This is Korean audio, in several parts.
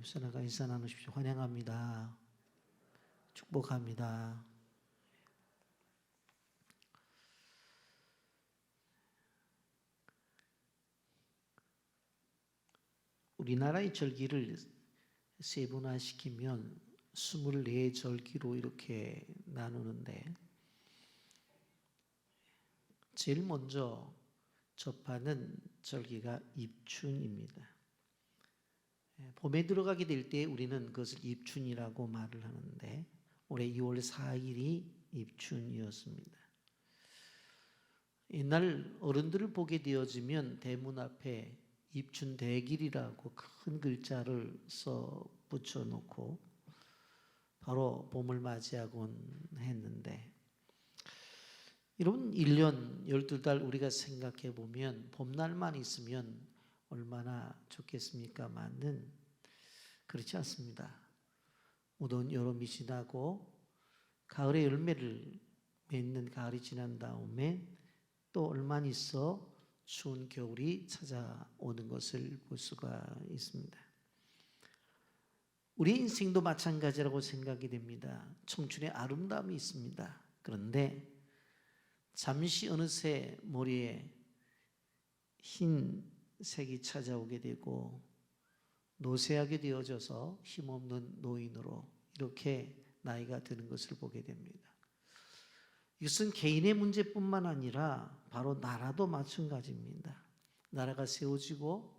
옆에 나가 인사 나누십시오. 환영합니다. 축복합니다. 우리나라의 절기를 세분화시키면 24절기로 이렇게 나누는데, 제일 먼저 접하는 절기가 입춘입니다. 봄에 들어가게 될 때 우리는 그것을 입춘이라고 말을 하는데, 올해 2월 4일이 입춘이었습니다. 옛날 어른들을 보게 되어지면 대문 앞에 입춘대길이라고 큰 글자를 써 붙여놓고 바로 봄을 맞이하곤 했는데, 여러분 1년 12달 우리가 생각해 보면 봄날만 있으면 얼마나 좋겠습니까만은 그렇지 않습니다. 무더운 여름이 지나고 가을의 열매를 맺는 가을이 지난 다음에 또 얼마 안 있어 추운 겨울이 찾아오는 것을 볼 수가 있습니다. 우리 인생도 마찬가지라고 생각이 됩니다. 청춘의 아름다움이 있습니다. 그런데 잠시 어느새 머리에 흰 색이 찾아오게 되고 노쇠하게 되어져서 힘없는 노인으로 이렇게 나이가 드는 것을 보게 됩니다. 이것은 개인의 문제뿐만 아니라 바로 나라도 마찬가지입니다. 나라가 세워지고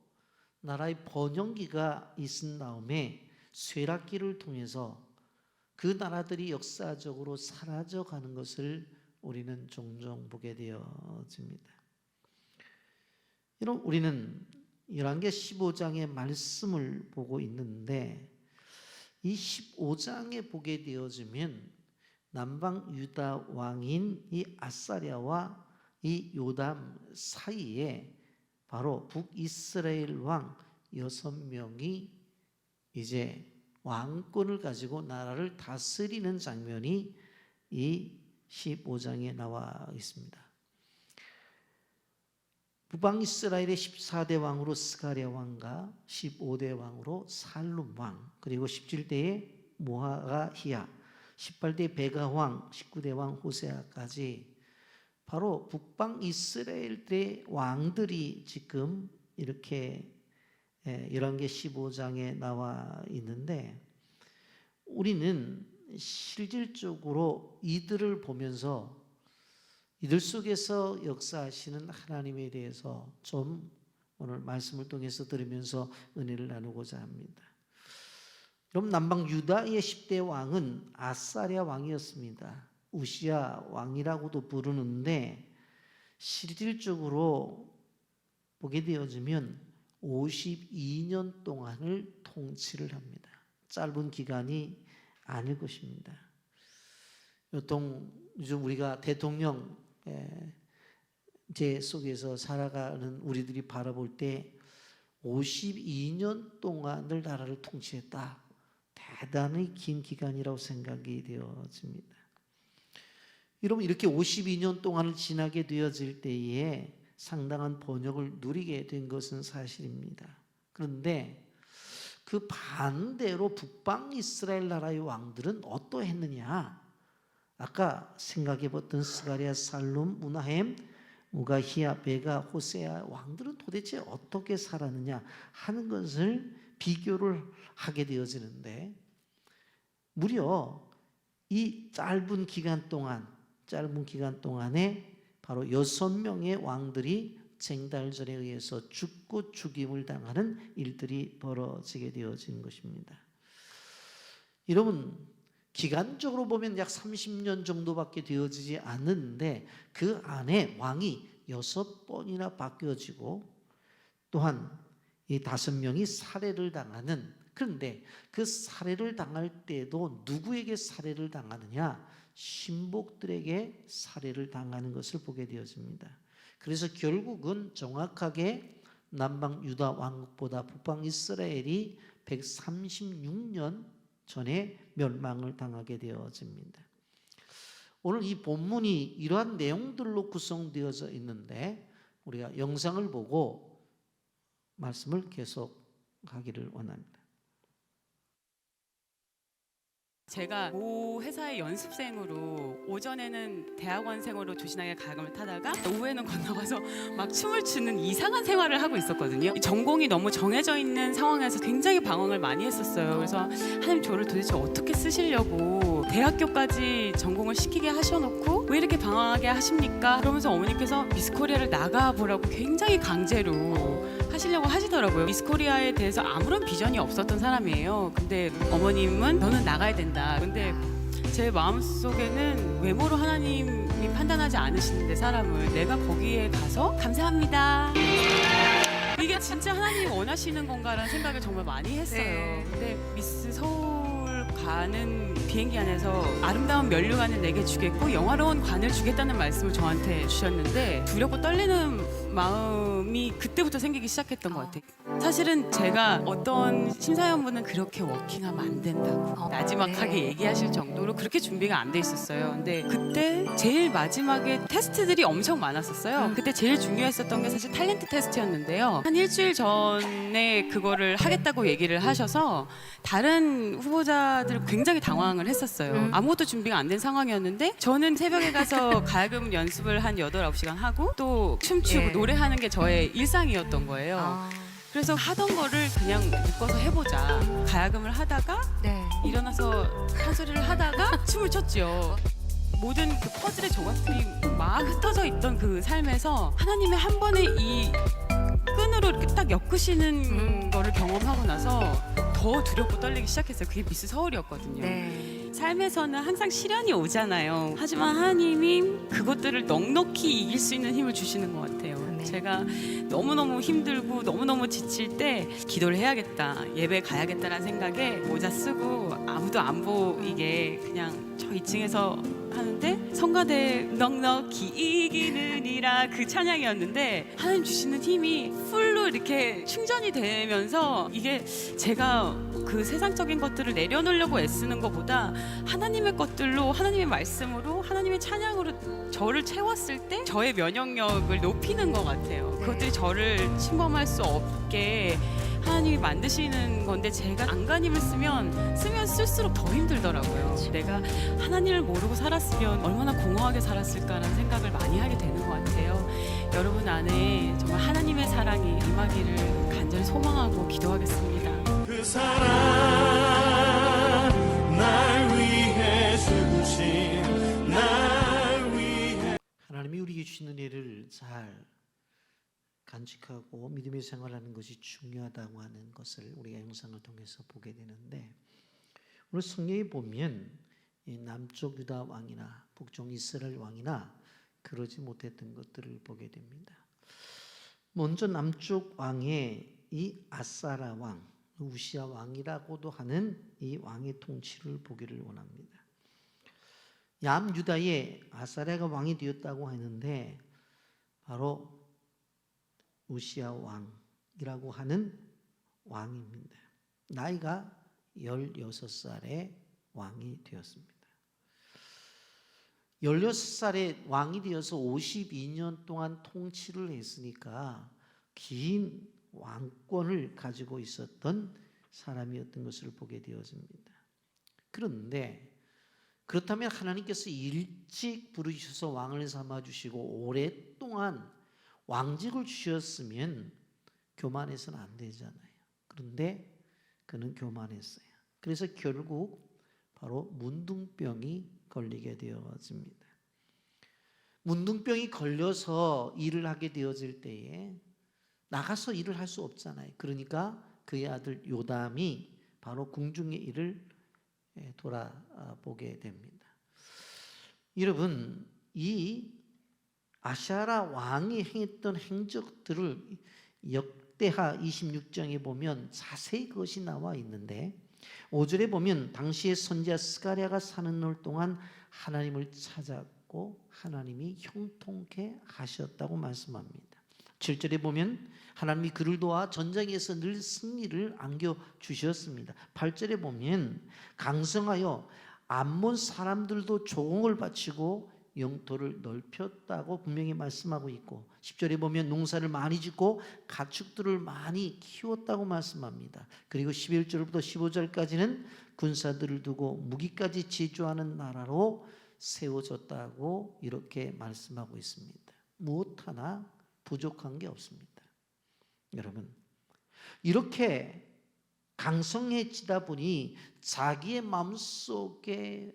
나라의 번영기가 있은 다음에 쇠락기를 통해서 그 나라들이 역사적으로 사라져가는 것을 우리는 종종 보게 되어집니다. 여러분, 우리는 열왕기 15장의 말씀을 보고 있는데, 이 15장에 보게 되어지면 남방 유다 왕인 이 아사랴와 이 요담 사이에 바로 북이스라엘 왕 6명이 이제 왕권을 가지고 나라를 다스리는 장면이 이 15장에 나와 있습니다. 북방 이스라엘의 14대 왕으로 스가랴 왕과 15대 왕으로 살룸 왕, 그리고 17대에 모하가히야, 18대 베가 왕, 19대 왕 호세아까지 바로 북방 이스라엘의 왕들이 지금 이렇게 열왕기 15장에 나와 있는데, 우리는 실질적으로 이들을 보면서 이들 속에서 역사하시는 하나님에 대해서 좀 오늘 말씀을 통해서 들으면서 은혜를 나누고자 합니다. 그럼 남방 유다의 10대 왕은 아사랴 왕이었습니다. 우시야 왕이라고도 부르는데 실질적으로 보게 되어지면 52년 동안을 통치를 합니다. 짧은 기간이 아닐 것입니다. 요즘 우리가 대통령 제 속에서 살아가는 우리들이 바라볼 때 52년 동안을 나라를 통치했다. 대단히 긴 기간이라고 생각이 되어집니다. 여러분, 이렇게 52년 동안을 지나게 되어질 때에 상당한 번영을 누리게 된 것은 사실입니다. 그런데 그 반대로 북방 이스라엘 나라의 왕들은 어떠했느냐? 아까 생각해봤던 스가랴, 살룸, 무나헴, 무가히야, 베가, 호세아 왕들은 도대체 어떻게 살았느냐 하는 것을 비교를 하게 되어지는데, 무려 이 짧은 기간 동안에 바로 6명의 왕들이 쟁달전에 의해서 죽고 죽임을 당하는 일들이 벌어지게 되어진 것입니다. 여러분, 기간적으로 보면 약 30년 정도밖에 되어지지 않는데 그 안에 왕이 6번이나 바뀌어지고 또한 이 5명이 살해를 당하는, 그런데 그 살해를 당할 때도 누구에게 살해를 당하느냐? 신복들에게 살해를 당하는 것을 보게 되어집니다. 그래서 결국은 정확하게 남방 유다 왕국보다 북방 이스라엘이 136년 전에 멸망을 당하게 되어집니다. 오늘 이 본문이 이러한 내용들로 구성되어져 있는데 우리가 영상을 보고 말씀을 계속하기를 원합니다. 제가 모 회사의 연습생으로 오전에는 대학원생으로 조신하게 가야금을 타다가 오후에는 건너가서 막 춤을 추는 이상한 생활을 하고 있었거든요. 전공이 너무 정해져 있는 상황에서 굉장히 방황을 많이 했었어요. 그래서 하나님 저를 도대체 어떻게 쓰시려고 대학교까지 전공을 시키게 하셔놓고 왜 이렇게 방황하게 하십니까? 그러면서 어머니께서 미스코리아를 나가보라고 굉장히 강제로 하시려고 하시더라고요. 미스코리아에 대해서 아무런 비전이 없었던 사람이에요. 근데 어머님은 너는 나가야 된다. 근데 제 마음속에는 외모로 하나님이 판단하지 않으시는데 사람을 내가 거기에 가서 감사합니다. 이게 진짜 하나님이 원하시는 건가라는 생각을 정말 많이 했어요. 네. 근데 미스 서울 가는 비행기 안에서 아름다운 면류관을 내게 주겠고 영화로운 관을 주겠다는 말씀을 저한테 주셨는데 두렵고 떨리는 마음이 그때부터 생기기 시작했던 것 같아요. 사실은 제가 어떤 심사위원분은 그렇게 워킹하면 안 된다고 나지막하게 네. 얘기하실 정도로 그렇게 준비가 안 돼 있었어요. 근데 그때 제일 마지막에 테스트들이 엄청 많았었어요. 그때 제일 중요했었던 게 사실 탤런트 테스트였는데요. 한 일주일 전에 그거를 하겠다고 얘기를 하셔서 다른 후보자들 굉장히 당황을 했었어요. 아무것도 준비가 안 된 상황이었는데 저는 새벽에 가서 가야금 연습을 한 8, 9시간 하고 또 춤추고 예. 노래하는 게 저의 일상이었던 거예요. 그래서 하던 거를 그냥 묶어서 해보자. 가야금을 하다가 네. 일어나서 한 소리를 하다가 춤을 췄죠. 모든 그 퍼즐의 조각들이 막 흩어져 있던 그 삶에서 하나님의 한 번의 이 끈으로 이렇게 딱 엮으시는 거를 경험하고 나서 더 두렵고 떨리기 시작했어요. 그게 미스 서울이었거든요. 네. 삶에서는 항상 시련이 오잖아요. 하지만 하나님이 그것들을 넉넉히 이길 수 있는 힘을 주시는 것 같아요. 네. 제가 너무너무 힘들고 너무너무 지칠 때 기도를 해야겠다, 예배 가야겠다라는 생각에 모자 쓰고 아무도 안 보이게 그냥 저 2층에서 하는데 성가대 넉넉히 이기느니라 그 찬양이었는데 하나님 주시는 힘이 풀로 이렇게 충전이 되면서 이게 제가 그 세상적인 것들을 내려놓으려고 애쓰는 것보다 하나님의 것들로 하나님의 말씀으로 하나님의 찬양으로 저를 채웠을 때 저의 면역력을 높이는 것 같아요. 그것들이 저를 침범할 수 없게 하나님이 만드시는 건데 제가 안간힘을 쓰면 쓸수록 더 힘들더라고요. 내가 하나님을 모르고 살았으면 얼마나 공허하게 살았을까라는 생각을 많이 하게 되는 것 같아요. 여러분 안에 정말 하나님의 사랑이 임하기를 간절히 소망하고 기도하겠습니다. 그 사랑 날 위해 주신 날 위해 하나님이 우리에게 주시는 일을 잘 간직하고 믿음의 생활하는 것이 중요하다고 하는 것을 우리가 영상을 통해서 보게 되는데 오늘 성경에 보면 이 남쪽 유다 왕이나 북쪽 이스라엘 왕이나 그러지 못했던 것들을 보게 됩니다. 먼저 남쪽 왕의 이 아사라 왕, 우시아 왕이라고도 하는 이 왕의 통치를 보기를 원합니다. 남유다의 아사랴가 왕이 되었다고 하는데 바로 우시아 왕이라고 하는 왕입니다. 나이가 16살에 왕이 되었습니다. 16살에 왕이 되어서 52년 동안 통치를 했으니까 긴 왕권을 가지고 있었던 사람이었던 것을 보게 되어집니다. 그런데 그렇다면 하나님께서 일찍 부르셔서 왕을 삼아주시고 오랫동안 왕직을 주셨으면 교만해서는 안 되잖아요. 그런데 그는 교만했어요. 그래서 결국 바로 문둥병이 걸리게 되어집니다. 문둥병이 걸려서 일을 하게 되어질 때에 나가서 일을 할 수 없잖아요. 그러니까 그의 아들 요담이 바로 궁중의 일을 돌아보게 됩니다. 여러분, 이 아샤라 왕이 행했던 행적들을 역대하 26장에 보면 자세히 그것이 나와 있는데 5절에 보면 당시에 선지자 스가랴가 사는 날 동안 하나님을 찾았고 하나님이 형통케 하셨다고 말씀합니다. 7절에 보면 하나님이 그를 도와 전쟁에서 늘 승리를 안겨주셨습니다. 8절에 보면 강성하여 암몬 사람들도 조공을 바치고 영토를 넓혔다고 분명히 말씀하고 있고 10절에 보면 농사를 많이 짓고 가축들을 많이 키웠다고 말씀합니다. 그리고 11절부터 15절까지는 군사들을 두고 무기까지 제조하는 나라로 세워졌다고 이렇게 말씀하고 있습니다. 무엇 하나 부족한 게 없습니다. 여러분, 이렇게 강성해지다 보니 자기의 마음속에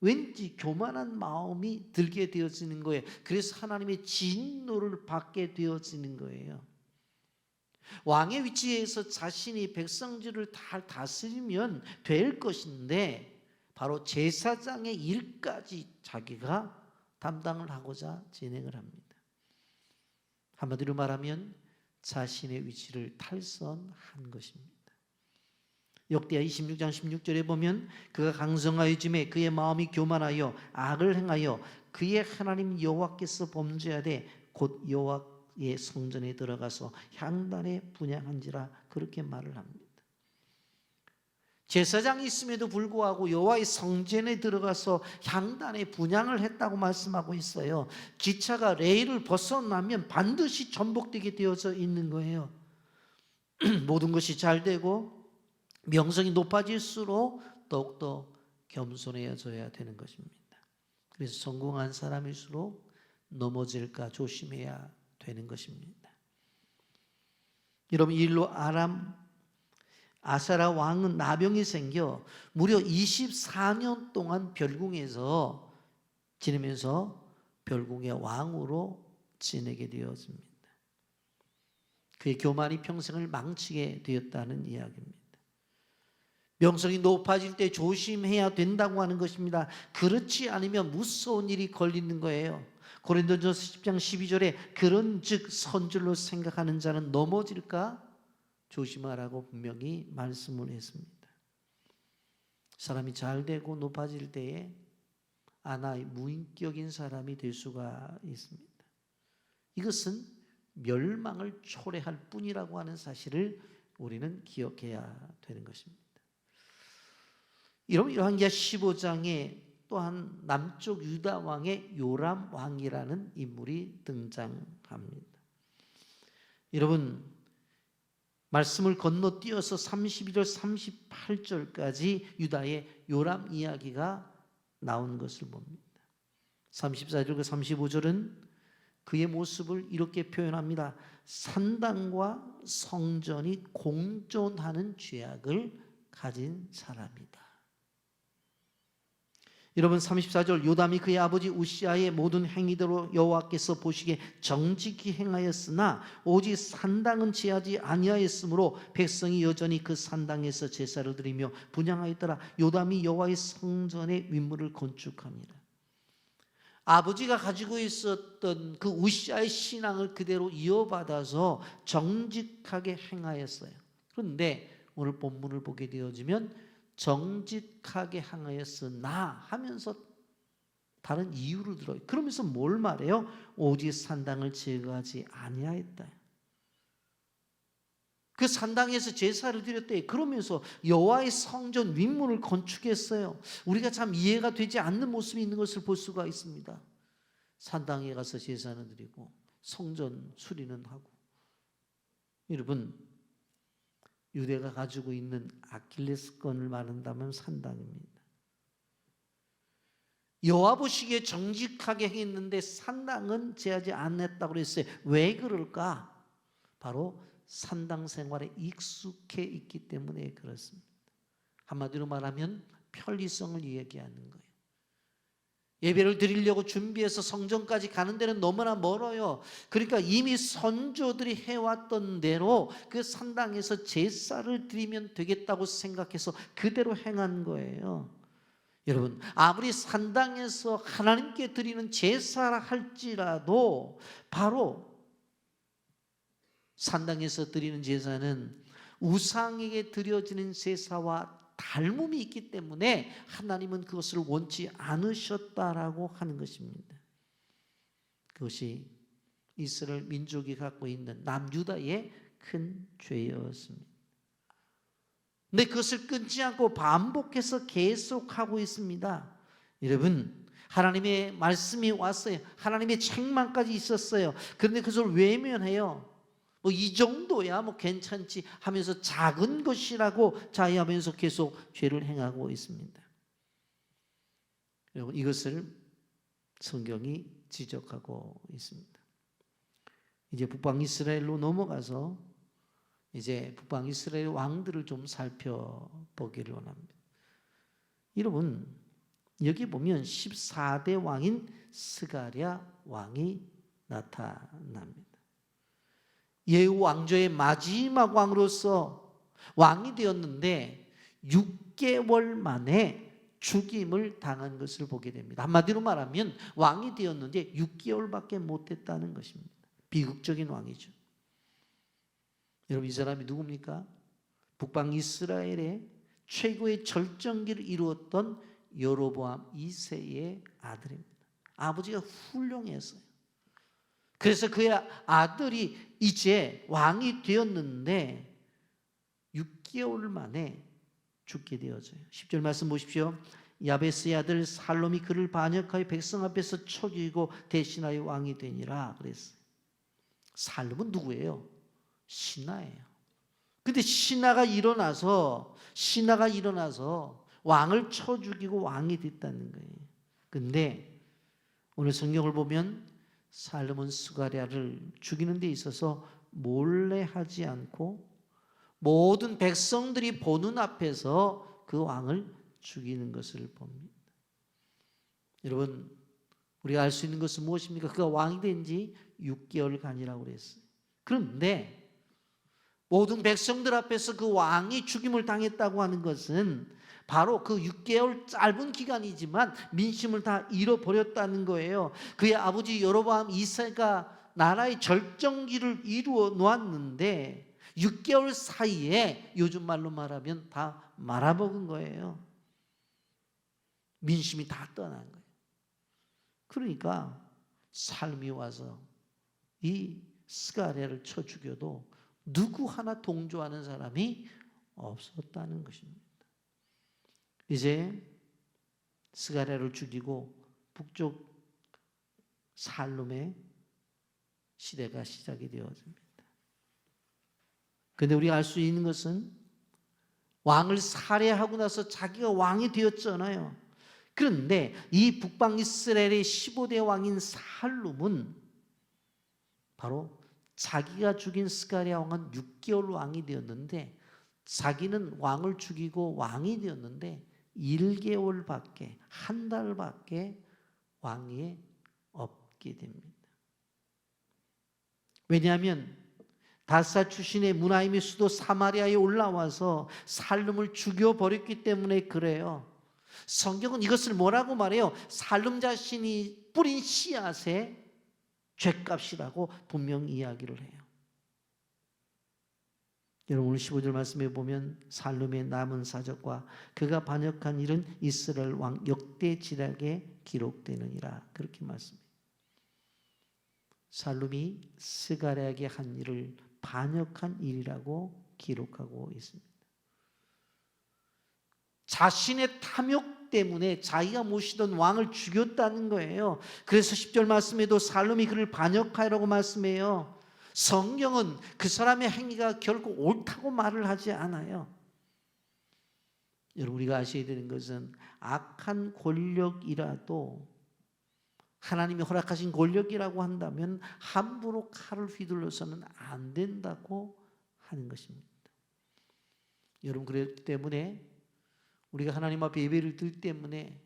왠지 교만한 마음이 들게 되어지는 거예요. 그래서 하나님의 진노를 받게 되어지는 거예요. 왕의 위치에서 자신이 백성들을 다 다스리면 될 것인데 바로 제사장의 일까지 자기가 담당을 하고자 진행을 합니다. 한마디로 말하면 자신의 위치를 탈선한 것입니다. 역대하 26장 16절에 보면 그가 강성하여짐에 그의 마음이 교만하여 악을 행하여 그의 하나님 여호와께서 범죄하되 곧 여호와의 성전에 들어가서 향단에 분향한지라 그렇게 말을 합니다. 제사장이 있음에도 불구하고 여호와의 성전에 들어가서 향단에 분향을 했다고 말씀하고 있어요. 기차가 레일을 벗어나면 반드시 전복되게 되어져 있는 거예요. 모든 것이 잘 되고 명성이 높아질수록 더욱더 겸손해져야 되는 것입니다. 그래서 성공한 사람일수록 넘어질까 조심해야 되는 것입니다. 여러분, 이 일로 아사랴 왕은 나병이 생겨 무려 24년 동안 별궁에서 지내면서 별궁의 왕으로 지내게 되었습니다. 그의 교만이 평생을 망치게 되었다는 이야기입니다. 명성이 높아질 때 조심해야 된다고 하는 것입니다. 그렇지 않으면 무서운 일이 걸리는 거예요. 고린도전서 10장 12절에 그런즉 선줄로 생각하는 자는 넘어질까 조심하라고 분명히 말씀을 했습니다. 사람이 잘 되고 높아질 때에 하나의 무인격인 사람이 될 수가 있습니다. 이것은 멸망을 초래할 뿐이라고 하는 사실을 우리는 기억해야 되는 것입니다. 열왕기하 15장에 또한 남쪽 유다 왕의 요람 왕이라는 인물이 등장합니다. 여러분, 말씀을 건너뛰어서 32절 38절까지 유다의 요람 이야기가 나온 것을 봅니다. 34절과 35절은 그의 모습을 이렇게 표현합니다. 산당과 성전이 공존하는 죄악을 가진 사람이다. 여러분, 34절 요담이 그의 아버지 우시아의 모든 행위대로 여호와께서 보시기에 정직히 행하였으나 오직 산당은 제하지 아니하였으므로 백성이 여전히 그 산당에서 제사를 드리며 분향하였더라. 요담이 여호와의 성전의 윗문을 건축합니다. 아버지가 가지고 있었던 그 우시아의 신앙을 그대로 이어받아서 정직하게 행하였어요. 그런데 오늘 본문을 보게 되어지면 정직하게 행하였으나 하면서 다른 이유를 들어요. 그러면서 뭘 말해요? 오직 산당을 제거하지 아니하였다. 그 산당에서 제사를 드렸대. 그러면서 여호와의 성전 윗문을 건축했어요. 우리가 참 이해가 되지 않는 모습이 있는 것을 볼 수가 있습니다. 산당에 가서 제사는 드리고 성전 수리는 하고. 여러분, 유대가 가지고 있는 아킬레스건을 말한다면 산당입니다. 여호와 보시기에 정직하게 행했는데 산당은 제하지 않았다고 그랬어요. 왜 그럴까? 바로 산당 생활에 익숙해 있기 때문에 그렇습니다. 한마디로 말하면 편리성을 얘기하는 거예요. 예배를 드리려고 준비해서 성전까지 가는 데는 너무나 멀어요. 그러니까 이미 선조들이 해왔던 대로 그 산당에서 제사를 드리면 되겠다고 생각해서 그대로 행한 거예요. 여러분, 아무리 산당에서 하나님께 드리는 제사라 할지라도 바로 산당에서 드리는 제사는 우상에게 드려지는 제사와 닮음이 있기 때문에 하나님은 그것을 원치 않으셨다라고 하는 것입니다. 그것이 이스라엘 민족이 갖고 있는 남유다의 큰 죄였습니다. 근데 그것을 끊지 않고 반복해서 계속하고 있습니다. 여러분, 하나님의 말씀이 왔어요. 하나님의 책망까지 있었어요. 그런데 그것을 외면해요. 뭐 이 정도야 뭐 괜찮지 하면서 작은 것이라고 자의하면서 계속 죄를 행하고 있습니다. 여러분, 이것을 성경이 지적하고 있습니다. 이제 북방 이스라엘로 넘어가서 이제 북방 이스라엘 왕들을 좀 살펴보기를 원합니다. 여러분, 여기 보면 14대 왕인 스가랴 왕이 나타납니다. 예후 왕조의 마지막 왕으로서 왕이 되었는데 6개월 만에 죽임을 당한 것을 보게 됩니다. 한마디로 말하면 왕이 되었는데 6개월밖에 못했다는 것입니다. 비극적인 왕이죠. 여러분, 이 사람이 누굽니까? 북방 이스라엘의 최고의 절정기를 이루었던 여로보암 2세의 아들입니다. 아버지가 훌륭했어요. 그래서 그의 아들이 이제 왕이 되었는데 6개월 만에 죽게 되어져요. 10절 말씀 보십시오. 야베스의 아들 살롬이 그를 반역하여 백성 앞에서 초기고 대신하여 왕이 되니라 그랬어요. 살롬은 누구예요? 신하예요. 근데 신하가 일어나서 왕을 쳐 죽이고 왕이 됐다는 거예요. 근데 오늘 성경을 보면 살롬은 스가랴를 죽이는 데 있어서 몰래 하지 않고 모든 백성들이 보는 앞에서 그 왕을 죽이는 것을 봅니다. 여러분, 우리가 알 수 있는 것은 무엇입니까? 그가 왕이 된 지 6개월간이라고 그랬어요. 그런데 모든 백성들 앞에서 그 왕이 죽임을 당했다고 하는 것은 바로 그 6개월 짧은 기간이지만 민심을 다 잃어버렸다는 거예요. 그의 아버지 여로보암 2세가 나라의 절정기를 이루어 놓았는데 6개월 사이에 요즘 말로 말하면 다 말아먹은 거예요. 민심이 다 떠난 거예요. 그러니까 삶이 와서 이 스가랴를 쳐 죽여도 누구 하나 동조하는 사람이 없었다는 것입니다. 이제 스가랴를 죽이고 북쪽 살룸의 시대가 시작이 되어집니다. 그런데 우리가 알 수 있는 것은 왕을 살해하고 나서 자기가 왕이 되었잖아요. 그런데 이 북방 이스라엘의 15대 왕인 살룸은 바로 자기가 죽인 스가랴 왕은 6개월 왕이 되었는데 자기는 왕을 죽이고 왕이 되었는데 1개월밖에 한 달밖에 왕위에 없게 됩니다. 왜냐하면 다사 출신의 무나임의 수도 사마리아에 올라와서 살룸을 죽여버렸기 때문에 그래요. 성경은 이것을 뭐라고 말해요? 살룸 자신이 뿌린 씨앗의 죗값이라고 분명히 이야기를 해요. 여러분, 오늘 15절 말씀에 보면 살룸의 남은 사적과 그가 반역한 일은 이스라엘 왕 역대 지략에 기록되느니라 그렇게 말씀해요. 살룸이 스가랴에게 한 일을 반역한 일이라고 기록하고 있습니다. 자신의 탐욕 때문에 자기가 모시던 왕을 죽였다는 거예요. 그래서 10절 말씀에도 살룸이 그를 반역하라고 말씀해요. 성경은 그 사람의 행위가 결코 옳다고 말을 하지 않아요. 여러분, 우리가 아셔야 되는 것은 악한 권력이라도 하나님이 허락하신 권력이라고 한다면 함부로 칼을 휘둘러서는 안 된다고 하는 것입니다. 여러분, 그렇기 때문에 우리가 하나님 앞에 예배를 드릴 때문에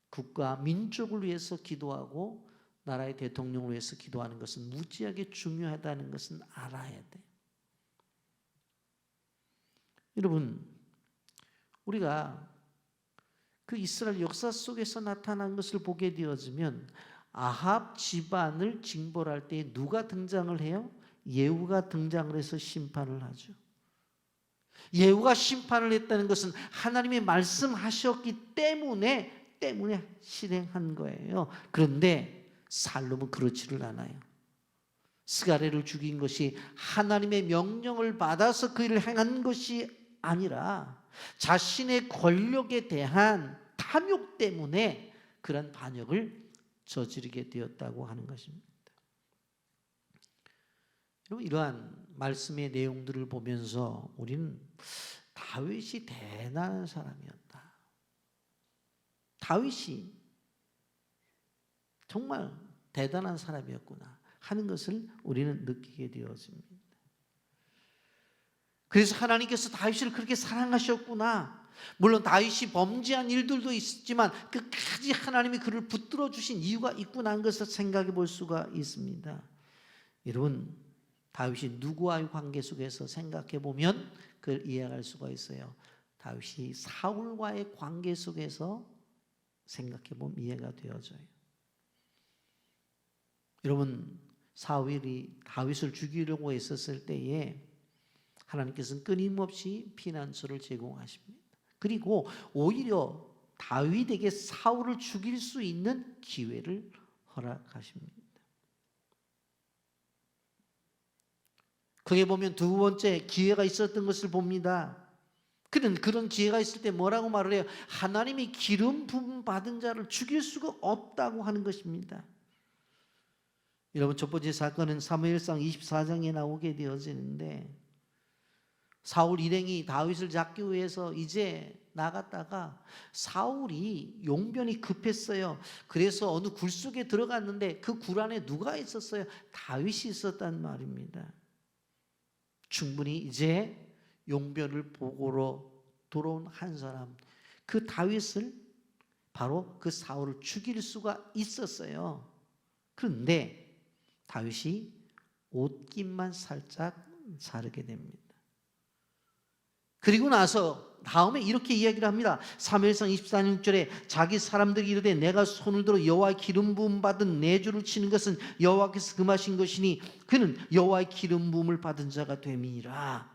국가, 민족을 위해서 기도하고 나라의 대통령을 위해서 기도하는 것은 무지하게 중요하다는 것은 알아야 돼요. 여러분, 우리가 그 이스라엘 역사 속에서 나타난 것을 보게 되어지면 아합 집안을 징벌할 때 누가 등장을 해요? 예후가 등장을 해서 심판을 하죠. 예후가 심판을 했다는 것은 하나님이 말씀하셨기 때문에 실행한 거예요. 그런데 살룸은 그렇지를 않아요. 스가랴를 죽인 것이 하나님의 명령을 받아서 그 일을 행한 것이 아니라 자신의 권력에 대한 탐욕 때문에 그런 반역을 저지르게 되었다고 하는 것입니다. 여러분, 이러한 말씀의 내용들을 보면서 우리는 다윗이 대단한 사람이었다, 다윗이 정말 대단한 사람이었구나 하는 것을 우리는 느끼게 되었습니다. 그래서 하나님께서 다윗을 그렇게 사랑하셨구나. 물론 다윗이 범죄한 일들도 있었지만 끝까지 하나님이 그를 붙들어 주신 이유가 있구나 하는 것을 생각해 볼 수가 있습니다. 여러분, 다윗이 누구와의 관계 속에서 생각해 보면 그걸 이해할 수가 있어요. 다윗이 사울과의 관계 속에서 생각해 보면 이해가 되어져요. 여러분, 사울이 다윗을 죽이려고 했었을 때에 하나님께서는 끊임없이 피난처를 제공하십니다. 그리고 오히려 다윗에게 사울을 죽일 수 있는 기회를 허락하십니다. 거기에 보면 두 번째 기회가 있었던 것을 봅니다. 그런 기회가 있을 때 뭐라고 말을 해요? 하나님이 기름 부음 받은 자를 죽일 수가 없다고 하는 것입니다. 여러분, 첫 번째 사건은 사무엘상 24장에 나오게 되어지는데, 사울 일행이 다윗을 잡기 위해서 이제 나갔다가 사울이 용변이 급했어요. 그래서 어느 굴 속에 들어갔는데 그 굴 안에 누가 있었어요? 다윗이 있었단 말입니다. 충분히 이제 용변을 보고로 돌아온 한 사람, 그 다윗을, 바로 그 사울을 죽일 수가 있었어요. 그런데 다윗이 옷깃만 살짝 자르게 됩니다. 그리고 나서 다음에 이렇게 이야기를 합니다. 사무엘상 24장 6절에 자기 사람들이 이르되 내가 손을 들어 여호와의 기름 부음 받은 내주를 치는 것은 여호와께서 금하신 것이니 그는 여호와의 기름 부음을 받은 자가 됨이니라.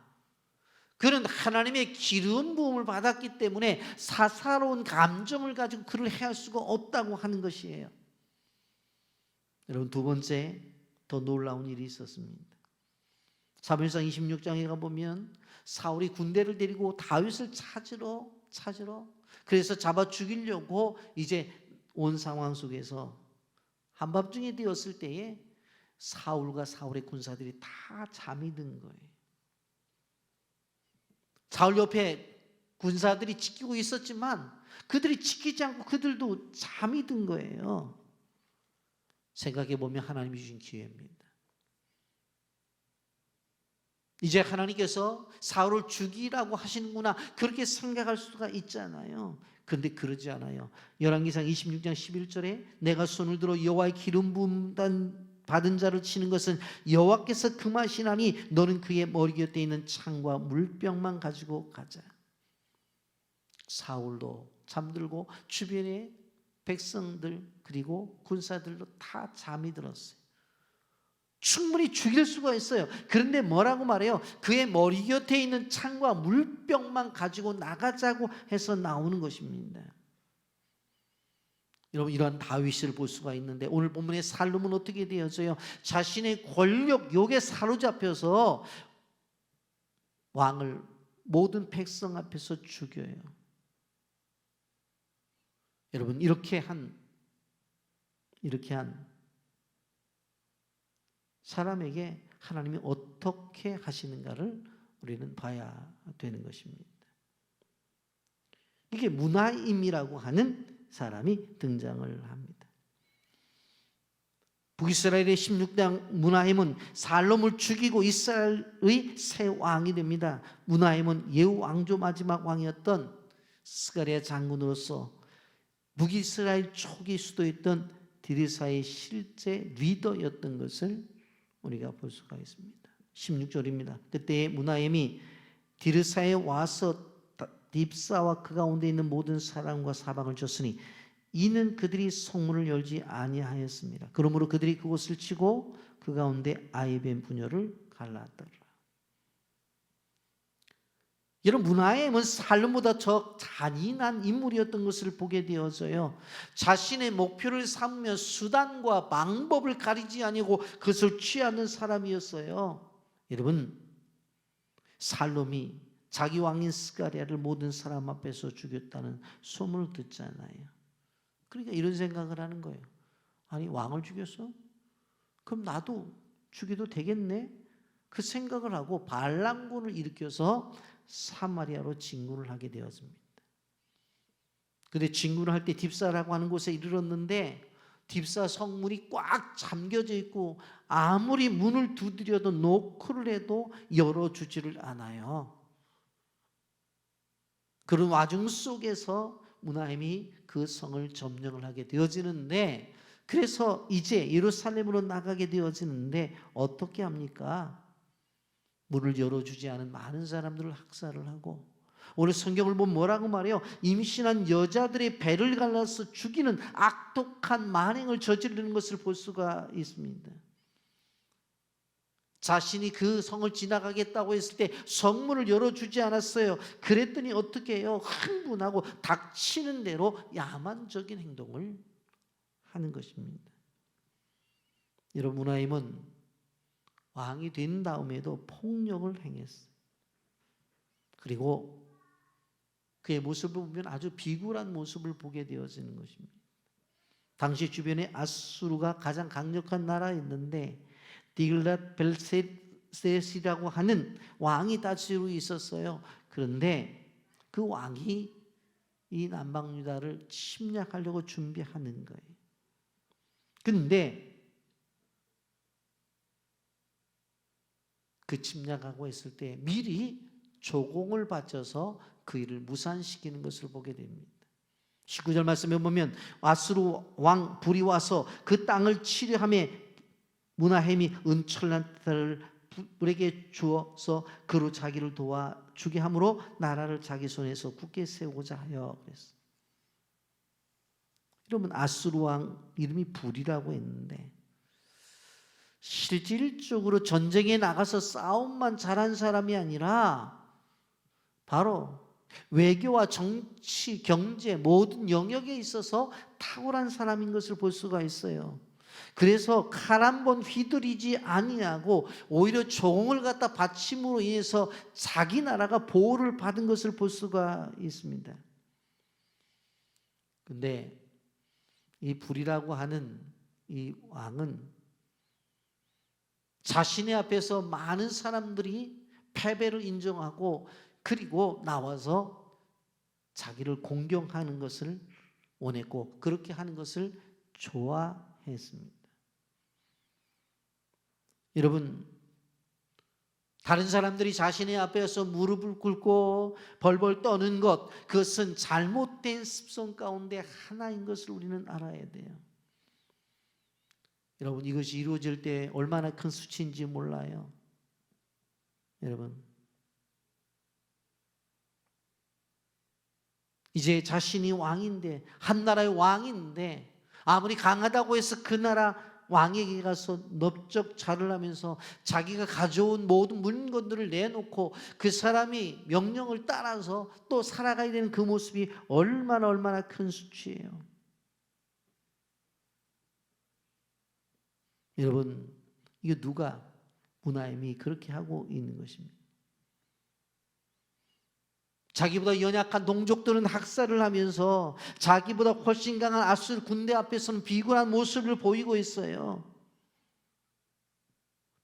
그는 하나님의 기름 부음을 받았기 때문에 사사로운 감정을 가지고 그를 해할 수가 없다고 하는 것이에요. 여러분, 두 번째 더 놀라운 일이 있었습니다. 사무엘상 26장에 가보면 사울이 군대를 데리고 다윗을 찾으러 그래서 잡아 죽이려고 이제 온 상황 속에서 한밤중에 되었을 때에 사울과 사울의 군사들이 다 잠이 든 거예요. 사울 옆에 군사들이 지키고 있었지만 그들이 지키지 않고 그들도 잠이 든 거예요. 생각해 보면 하나님이 주신 기회입니다. 이제 하나님께서 사울을 죽이라고 하시는구나, 그렇게 생각할 수가 있잖아요. 그런데 그러지 않아요. 열왕기상 26장 11절에 내가 손을 들어 여호와의 기름 부음 받은 자를 치는 것은 여호와께서 금하시나니 너는 그의 머리 곁에 있는 창과 물병만 가지고 가자. 사울도 잠들고 주변의 백성들 그리고 군사들도 다 잠이 들었어요. 충분히 죽일 수가 있어요. 그런데 뭐라고 말해요? 그의 머리 곁에 있는 창과 물병만 가지고 나가자고 해서 나오는 것입니다. 여러분, 이러한 다윗을 볼 수가 있는데 오늘 본문의 살룸은 어떻게 되어져요? 자신의 권력욕에 사로잡혀서 왕을 모든 백성 앞에서 죽여요. 여러분, 이렇게 한 사람에게 하나님이 어떻게 하시는가를 우리는 봐야 되는 것입니다. 이게 문하임이라고 하는 사람이 등장을 합니다. 북이스라엘의 16장 문하임은 살롬을 죽이고 이스라엘의 새 왕이 됩니다. 문하임은 예후 왕조 마지막 왕이었던 스가랴 장군으로서 북이스라엘 초기 수도였던 디르사의 실제 리더였던 것을 우리가 볼 수가 있습니다. 16절입니다. 그때 문하임이 디르사에 와서 딥사와 그 가운데 있는 모든 사람과 사방을 쳤으니 이는 그들이 성문을 열지 아니하였습니다. 그러므로 그들이 그곳을 치고 그 가운데 아이벤 부녀를 갈랐더라. 여러분, 문하임은 살룸보다 더 잔인한 인물이었던 것을 보게 되어져요. 자신의 목표를 삼으며 수단과 방법을 가리지 아니고 그것을 취하는 사람이었어요. 여러분, 살룸이 자기 왕인 스가랴를 모든 사람 앞에서 죽였다는 소문을 듣잖아요. 그러니까 이런 생각을 하는 거예요. 아니, 왕을 죽였어? 그럼 나도 죽여도 되겠네? 그 생각을 하고 반란군을 일으켜서 사마리아로 진군을 하게 되었습니다. 근데 진군을 할 때 딥사라고 하는 곳에 이르렀는데 딥사 성문이 꽉 잠겨져 있고 아무리 문을 두드려도 노크를 해도 열어주지를 않아요. 그런 와중 속에서 문하임이 그 성을 점령을 하게 되어지는데, 그래서 이제 예루살렘으로 나가게 되어지는데 어떻게 합니까? 문을 열어주지 않은 많은 사람들을 학살을 하고, 오늘 성경을 보면 뭐라고 말해요? 임신한 여자들의 배를 갈라서 죽이는 악독한 만행을 저지르는 것을 볼 수가 있습니다. 자신이 그 성을 지나가겠다고 했을 때 성문을 열어주지 않았어요. 그랬더니 어떻게 해요? 흥분하고 닥치는 대로 야만적인 행동을 하는 것입니다. 여러분, 문하임은 왕이 된 다음에도 폭력을 행했어요. 그리고 그의 모습을 보면 아주 비굴한 모습을 보게 되어지는 것입니다. 당시 주변에 아수르가 가장 강력한 나라였는데 디글랏 벨셋이라고 하는 왕이 다스리고 있었어요. 그런데 그 왕이 이 남방 유다를 침략하려고 준비하는 거예요. 그런데 그 침략하고 있을 때 미리 조공을 바쳐서 그 일을 무산시키는 것을 보게 됩니다. 19절 말씀에 보면 아수르 왕 불이 와서 그 땅을 치려하며 문하임이 은철난 딸을 불에게 주어서 그로 자기를 도와주게 함으로 나라를 자기 손에서 굳게 세우고자 하여 그랬어요. 여러분, 아수르 왕 이름이 불이라고 했는데 실질적으로 전쟁에 나가서 싸움만 잘한 사람이 아니라 바로 외교와 정치, 경제 모든 영역에 있어서 탁월한 사람인 것을 볼 수가 있어요. 그래서 칼 한 번 휘두르지 아니하고 오히려 종을 갖다 바침으로 인해서 자기 나라가 보호를 받은 것을 볼 수가 있습니다. 근데 이 불이라고 하는 이 왕은 자신의 앞에서 많은 사람들이 패배를 인정하고 그리고 나와서 자기를 공경하는 것을 원했고 그렇게 하는 것을 좋아했습니다. 여러분, 다른 사람들이 자신의 앞에서 무릎을 꿇고 벌벌 떠는 것, 그것은 잘못된 습성 가운데 하나인 것을 우리는 알아야 돼요. 여러분, 이것이 이루어질 때 얼마나 큰 수치인지 몰라요. 여러분, 이제 자신이 왕인데, 한 나라의 왕인데 아무리 강하다고 해서 그 나라 왕에게 가서 넓적잘을 하면서 자기가 가져온 모든 물건들을 내놓고 그 사람이 명령을 따라서 또 살아가야 되는 그 모습이 얼마나 큰 수치예요. 여러분, 이거 누가? 문하임이 그렇게 하고 있는 것입니다. 자기보다 연약한 동족들은 학살을 하면서 자기보다 훨씬 강한 아수르 군대 앞에서는 비굴한 모습을 보이고 있어요.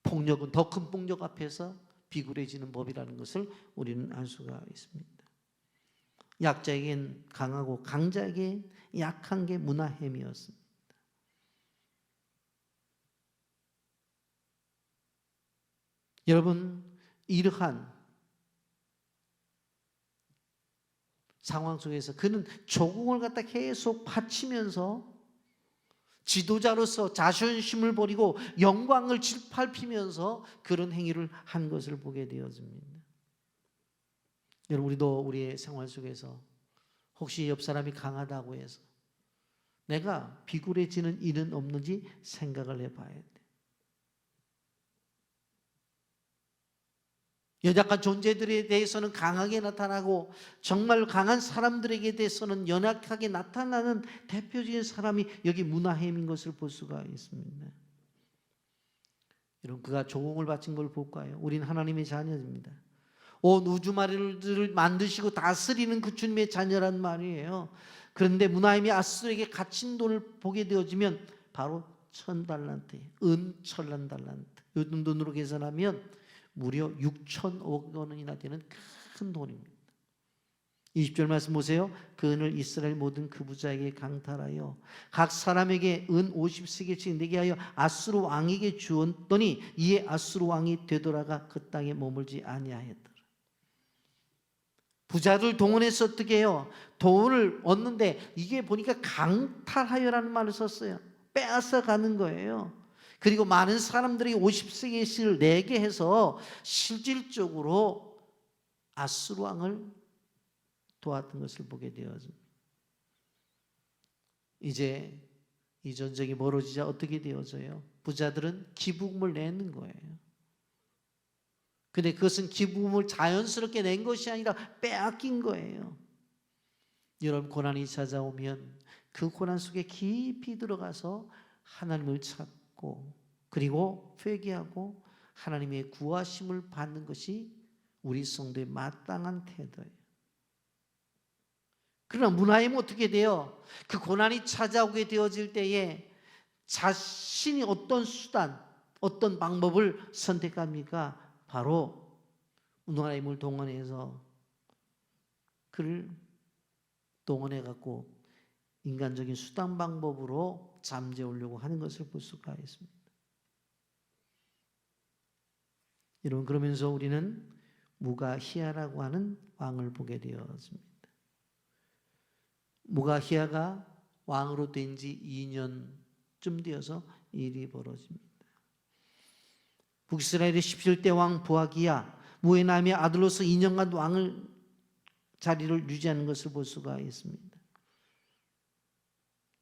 폭력은 더 큰 폭력 앞에서 비굴해지는 법이라는 것을 우리는 알 수가 있습니다. 약자에겐 강하고 강자에겐 약한 게 문하임이었습니다. 여러분, 이러한 상황 속에서 그는 조공을 갖다 계속 바치면서 지도자로서 자존심을 버리고 영광을 짓밟히면서 그런 행위를 한 것을 보게 되어집니다. 여러분, 우리도 우리의 생활 속에서 혹시 옆 사람이 강하다고 해서 내가 비굴해지는 일은 없는지 생각을 해봐야 돼. 연약한 존재들에 대해서는 강하게 나타나고 정말 강한 사람들에게 대해서는 연약하게 나타나는 대표적인 사람이 여기 문하임인 것을 볼 수가 있습니다. 여러분, 그가 조공을 바친 걸 볼까요? 우리는 하나님의 자녀입니다. 온 우주마리를 만드시고 다스리는 그 주님의 자녀란 말이에요. 그런데 무나임이 아수르에게 갇힌 돈을 보게 되어지면 바로 1000달란트, 은 1000달란트. 요즘 돈으로 계산하면 무려 6,000억 원이나 되는 큰 돈입니다. 20절 말씀 보세요. 그 은을 이스라엘 모든 그 부자에게 강탈하여 각 사람에게 은 50세겔씩 내게 하여 아수르 왕에게 주었더니 이에 아수르 왕이 되돌아가 그 땅에 머물지 아니하였더라. 부자들 동원해서 어떻게 해요? 돈을 얻는데 이게 보니까 강탈하여라는 말을 썼어요. 빼앗아 가는 거예요. 그리고 많은 사람들이 50세겔씩을 내게 해서 실질적으로 아수르 왕을 도왔던 것을 보게 되었습니다. 이제 이 전쟁이 멀어지자 어떻게 되어져요? 부자들은 기부금을 내는 거예요. 근데 그것은 기부금을 자연스럽게 낸 것이 아니라 빼앗긴 거예요. 여러분, 고난이 찾아오면 그 고난 속에 깊이 들어가서 하나님을 찾고 그리고 회개하고 하나님의 구하심을 받는 것이 우리 성도의 마땅한 태도예요. 그러나 무나임은 어떻게 돼요? 그 고난이 찾아오게 되어질 때에 자신이 어떤 수단, 어떤 방법을 선택합니까? 바로 무나임을 동원해서 그를 동원해 갖고 인간적인 수단 방법으로 잠재우려고 하는 것을 볼 수가 있습니다. 여러분, 그러면서 우리는 무가히야라고 하는 왕을 보게 되었습니다. 무가히야가 왕으로 된 지 2년쯤 되어서 일이 벌어집니다. 북이스라엘의 17대 왕 부하기야 무에나임의 아들로서 2년간 왕을 자리를 유지하는 것을 볼 수가 있습니다.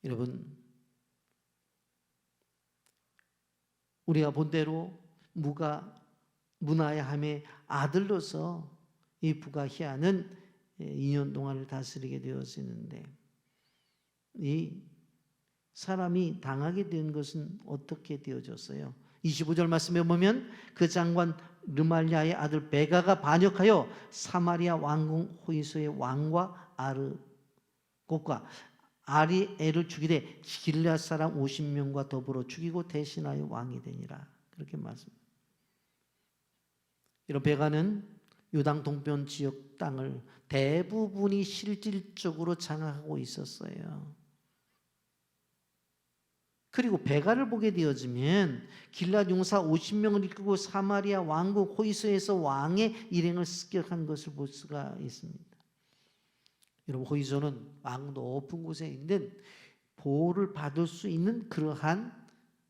여러분, 우리가 본대로 무나야함의 아들로서 이 부가히야는 2년 동안을 다스리게 되었었는데 이 사람이 당하게 된 것은 어떻게 되어졌어요? 25절 말씀에 보면 그 장관 르말리아의 아들 베가가 반역하여 사마리아 왕궁 호이소의 왕과 아르곡과 아리엘을 죽이되 길앗 사람 50명과 더불어 죽이고 대신하여 왕이 되니라. 그렇게 말씀합니다. 이런 베가는 요당 동편 지역 땅을 대부분이 실질적으로 장악하고 있었어요. 그리고 베가를 보게 되어지면 길앗 용사 50명을 이끌고 사마리아 왕국 호이소에서 왕의 일행을 습격한 것을 볼 수가 있습니다. 여러분, 호이소는 왕 높은 곳에 있는 보호를 받을 수 있는 그러한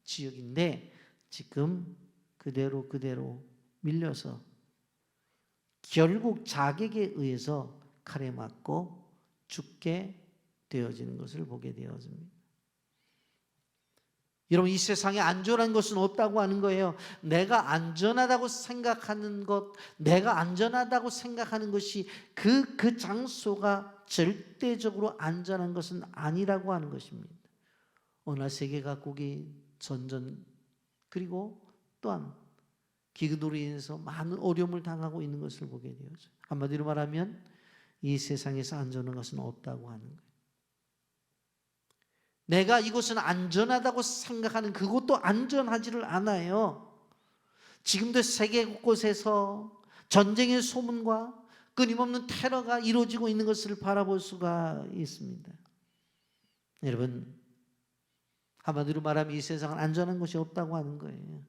지역인데 지금 그대로 밀려서 결국 자객에 의해서 칼에 맞고 죽게 되어지는 것을 보게 되어집니다. 여러분, 이 세상에 안전한 것은 없다고 하는 거예요. 내가 안전하다고 생각하는 것, 내가 안전하다고 생각하는 것이 그 장소가 절대적으로 안전한 것은 아니라고 하는 것입니다. 어느 날 세계 각국이 전전 그리고 또한 기근으로 인해서 많은 어려움을 당하고 있는 것을 보게 되어져. 한마디로 말하면 이 세상에서 안전한 것은 없다고 하는 거예요. 내가 이곳은 안전하다고 생각하는 그곳도 안전하지를 않아요. 지금도 세계 곳곳에서 전쟁의 소문과 끊임없는 테러가 이루어지고 있는 것을 바라볼 수가 있습니다. 여러분, 한마디로 말하면 이 세상은 안전한 곳이 없다고 하는 거예요.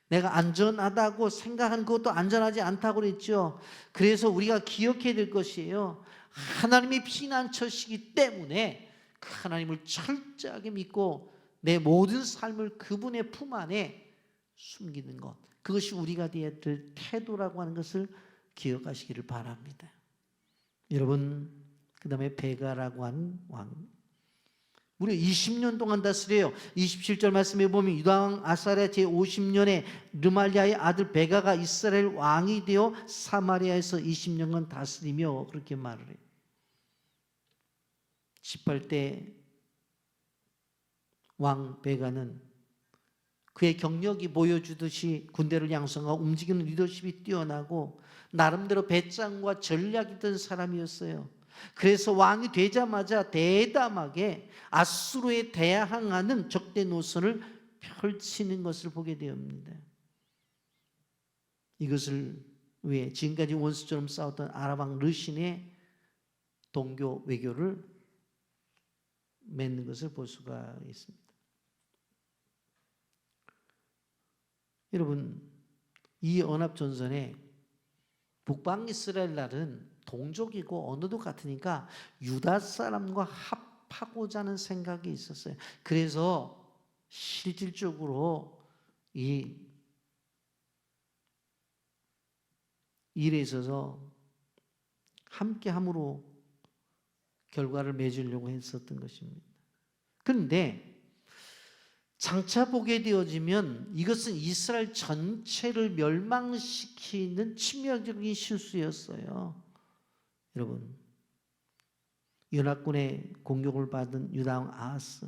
내가 안전하다고 생각하는 그것도 안전하지 않다고 그랬죠. 그래서 우리가 기억해야 될 것이에요. 하나님이 피난처시기 때문에 그 하나님을 철저하게 믿고 내 모든 삶을 그분의 품 안에 숨기는 것, 그것이 우리가 되어야 될 태도라고 하는 것을 기억하시기를 바랍니다. 여러분, 그 다음에 베가라고 하는 왕, 무려 20년 동안 다스려요. 27절 말씀에 보면 유다왕 아사랴 제50년에 르말리아의 아들 베가가 이스라엘 왕이 되어 사마리아에서 20년간 다스리며 그렇게 말을 해요. 18대 왕 베가는 그의 경력이 보여주듯이 군대를 양성하고 움직이는 리더십이 뛰어나고 나름대로 배짱과 전략이 있던 사람이었어요. 그래서 왕이 되자마자 대담하게 아수르에 대항하는 적대 노선을 펼치는 것을 보게 되옵니다. 이것을 위해 지금까지 원수처럼 싸웠던 아랍왕 르신의 동교 외교를 맺는 것을 볼 수가 있습니다. 여러분, 이 언합전선에 북방 이스라엘 날은 동족이고 언어도 같으니까 유다 사람과 합하고자 하는 생각이 있었어요. 그래서 실질적으로 이 일에 있어서 함께함으로 결과를 맺으려고 했었던 것입니다. 그런데 장차 보게 되어지면 이것은 이스라엘 전체를 멸망시키는 치명적인 실수였어요. 여러분, 연합군의 공격을 받은 유다왕 아하스,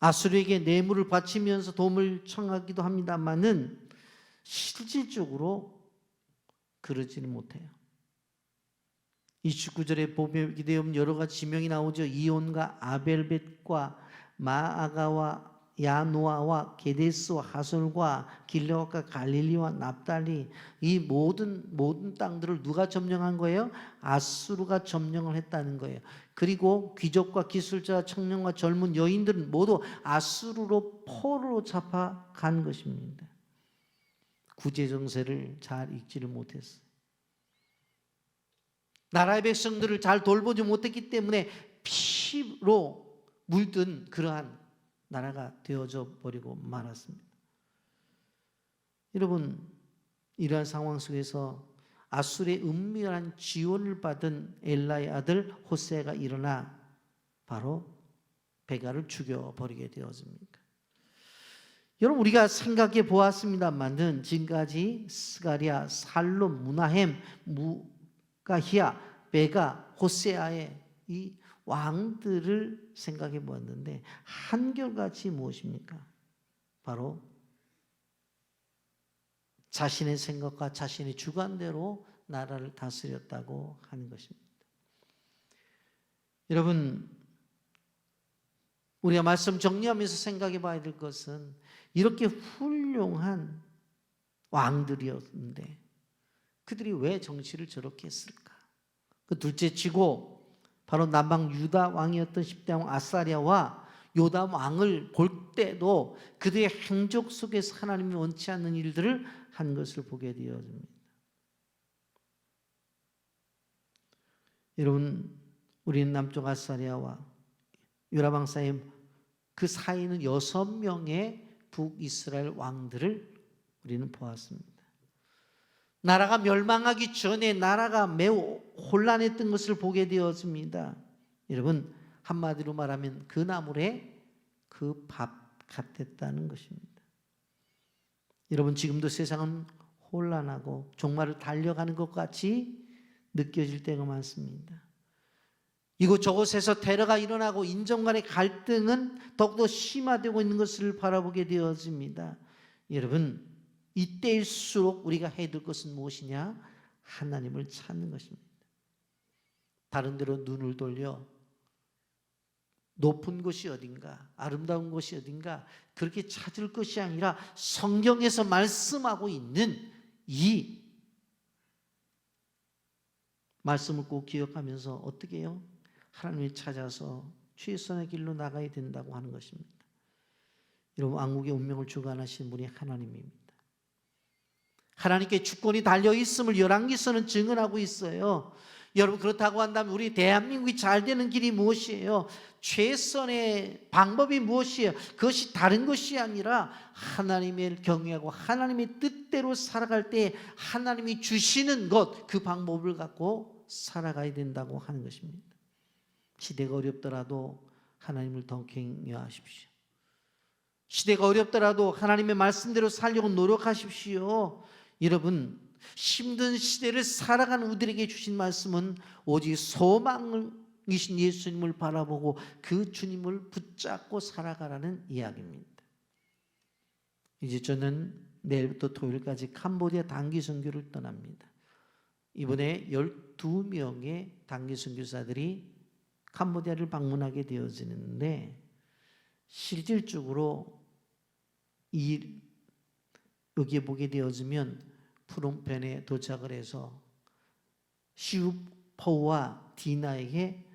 아수르에게 뇌물을 바치면서 도움을 청하기도 합니다만은 실질적으로 그러지는 못해요. 29절에 보게 되면 여러 가지 지명이 나오죠. 이온과 아벨벳과 마아가와 야노아와 게데스와 하솔과 길르앗과 갈릴리와 납달리, 이 모든 땅들을 누가 점령한 거예요? 아수르가 점령을 했다는 거예요. 그리고 귀족과 기술자, 청년과 젊은 여인들은 모두 아수르로 포로로 잡아간 것입니다. 구제 정세를 잘 읽지를 못했어요. 나라의 백성들을 잘 돌보지 못했기 때문에 피로 물든 그러한 나라가 되어져 버리고 말았습니다. 여러분, 이러한 상황 속에서 아수르의 은밀한 지원을 받은 엘라의 아들 호세아가 일어나 바로 베가를 죽여버리게 되었습니다. 여러분, 우리가 생각해 보았습니다만은 지금까지 스가랴, 살롬, 무나헴, 무가히야, 베가, 호세아의 이 왕들을 생각해 보았는데 한결같이 무엇입니까? 바로 자신의 생각과 자신의 주관대로 나라를 다스렸다고 하는 것입니다. 여러분, 우리가 말씀 정리하면서 생각해 봐야 될 것은 이렇게 훌륭한 왕들이었는데 그들이 왜 정치를 저렇게 했을까? 그 둘째치고 바로 남방 유다 왕이었던 10대 왕 아사랴와 요담 왕을 볼 때도 그들의 행적 속에서 하나님이 원치 않는 일들을 한 것을 보게 되어집니다. 여러분, 우리는 남쪽 아사랴와 유다 왕 사이 그 사이는 6명의 북이스라엘 왕들을 우리는 보았습니다. 나라가 멸망하기 전에 나라가 매우 혼란했던 것을 보게 되었습니다. 여러분, 한마디로 말하면 그 나물에 그 밥 같았다는 것입니다. 여러분, 지금도 세상은 혼란하고 종말을 달려가는 것 같이 느껴질 때가 많습니다. 이곳저곳에서 테러가 일어나고 인종 간의 갈등은 더욱더 심화되고 있는 것을 바라보게 되어집니다. 여러분, 이때일수록 우리가 해야 될 것은 무엇이냐? 하나님을 찾는 것입니다. 다른 데로 눈을 돌려 높은 곳이 어딘가, 아름다운 곳이 어딘가 그렇게 찾을 것이 아니라 성경에서 말씀하고 있는 이 말씀을 꼭 기억하면서 어떻게 해요? 하나님을 찾아서 최선의 길로 나가야 된다고 하는 것입니다. 여러분, 왕국의 운명을 주관하신 분이 하나님입니다. 하나님께 주권이 달려있음을 열왕기서는 증언하고 있어요. 여러분, 그렇다고 한다면 우리 대한민국이 잘 되는 길이 무엇이에요? 최선의 방법이 무엇이에요? 그것이 다른 것이 아니라 하나님을 경외하고 하나님의 뜻대로 살아갈 때 하나님이 주시는 것, 그 방법을 갖고 살아가야 된다고 하는 것입니다. 시대가 어렵더라도 하나님을 더 경외하십시오. 시대가 어렵더라도 하나님의 말씀대로 살려고 노력하십시오. 여러분, 힘든 시대를 살아가는 우리에게 주신 말씀은 오직 소망이신 예수님을 바라보고 그 주님을 붙잡고 살아가라는 이야기입니다. 이제 저는 내일부터 토요일까지 캄보디아 단기 선교를 떠납니다. 이번에 12명의 단기 선교사들이 캄보디아를 방문하게 되어지는데 실질적으로 여기에 보게 되어지면 푸놈펜에 도착을 해서 시우포와 디나에게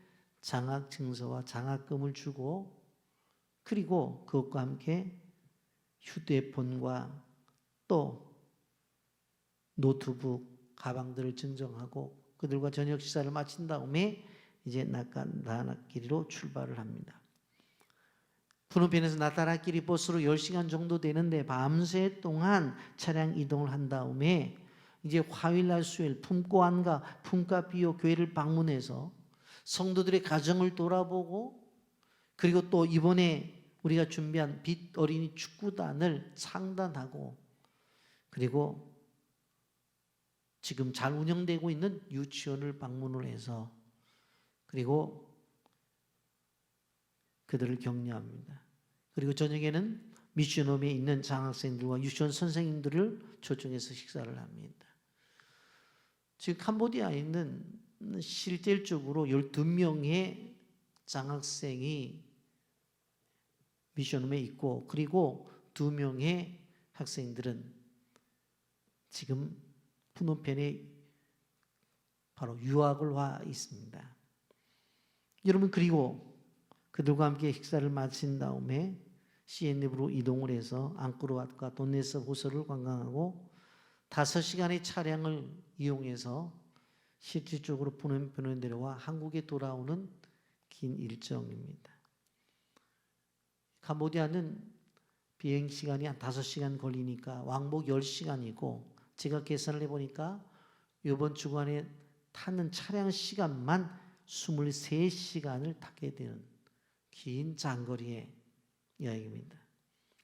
장학 증서와 장학금을 주고 그리고 그것과 함께 휴대폰과 또 노트북, 가방들을 증정하고 그들과 저녁 식사를 마친 다음에 이제 나타나끼리로 출발을 합니다. 푸놈펜에서 나타나끼리 버스로 10시간 정도 되는데 밤새 동안 차량 이동을 한 다음에 이제 화요일날 수요일 품고안과 품가비오 교회를 방문해서 성도들의 가정을 돌아보고 그리고 또 이번에 우리가 준비한 빛 어린이 축구단을 창단하고 그리고 지금 잘 운영되고 있는 유치원을 방문을 해서 그리고 그들을 격려합니다. 그리고 저녁에는 미션홈에 있는 장학생들과 유치원 선생님들을 초청해서 식사를 합니다. 지금 캄보디아에는 실질적으로 12명의 장학생이 미션홈에 있고 그리고 2명의 학생들은 지금 푸놈펜에 바로 유학을 와 있습니다. 여러분 그리고 그들과 함께 식사를 마친 다음에 시엔립으로 이동을 해서 앙코르왓과 돈네스 호수를 관광하고 5시간의 차량을 이용해서 실질적으로 푸놈펜에 내려와 한국에 돌아오는 긴 일정입니다. 캄보디아는 비행 시간이 한 5시간 걸리니까 왕복 10시간이고 제가 계산을 해보니까 이번 주간에 타는 차량 시간만 23시간을 타게 되는 긴 장거리의 여행입니다.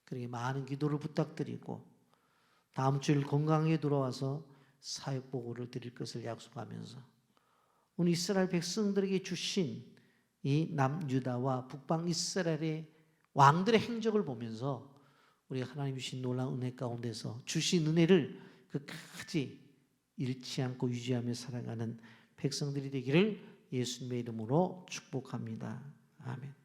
그러게 많은 기도를 부탁드리고 다음 주일 건강하게 돌아와서 사역 보고를 드릴 것을 약속하면서 오늘 이스라엘 백성들에게 주신 이 남유다와 북방 이스라엘의 왕들의 행적을 보면서 우리가 하나님 주신 놀라운 은혜 가운데서 주신 은혜를 끝까지 잃지 않고 유지하며 살아가는 백성들이 되기를 예수님의 이름으로 축복합니다. 아멘.